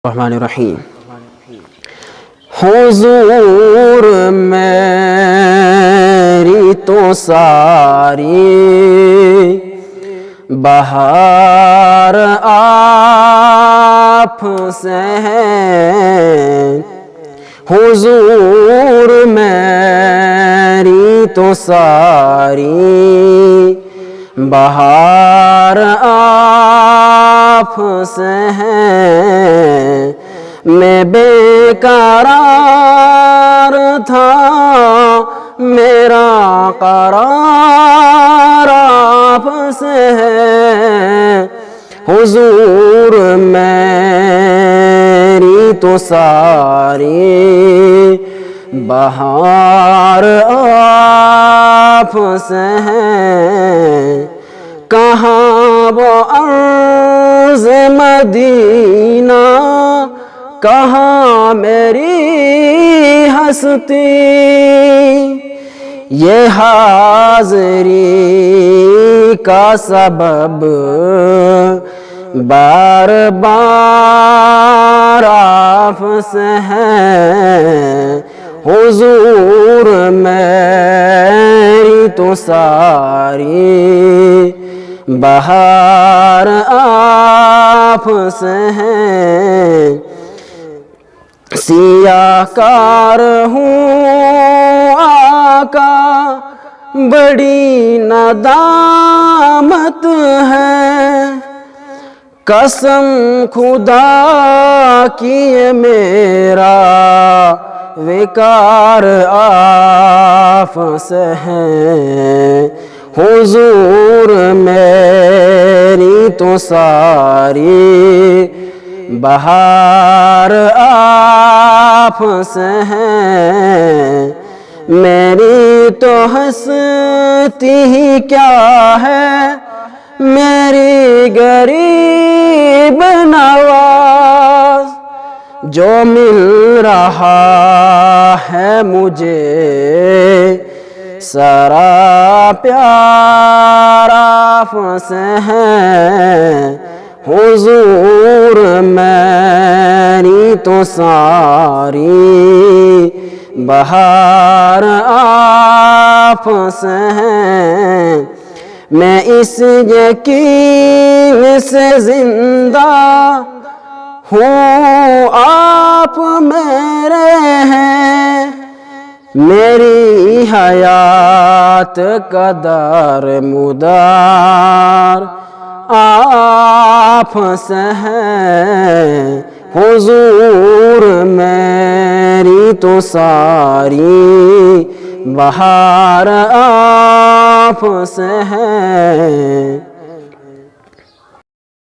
الرحمن الرحیم حضور میری تو ساری بہار آپ سے ہے، حضور میری تو ساری بہار آپ سے ہے، میں بے قرار تھا میرا قرار آپ سے ہے، حضور میری تو ساری بہار آپ سے ہے، کہاں وہ عرض مدینہ، کہاں میری ہستی، یہ حاضری کا سبب بار بار آپ سے ہے، حضور میری تو ساری بہار آپ سے ہے، سیاہ کار ہوں آقا بڑی ندامت ہے، قسم خدا کی میرا وقار آپ سے ہے، حضور میری تو ساری بہار آپ سے ہے، میری تو ہستی ہی کیا ہے، میری غریب نواز، جو مل رہا ہے مجھے سارا پیار آپ سے ہے، حضور میری تو ساری بہار آپ سے ہے، میں اس یقین سے زندہ ہوں آپ میرے ہیں، میری حیات کا دار مدار آپ سے ہے، حضور میری تو ساری بہار آپ سے ہے۔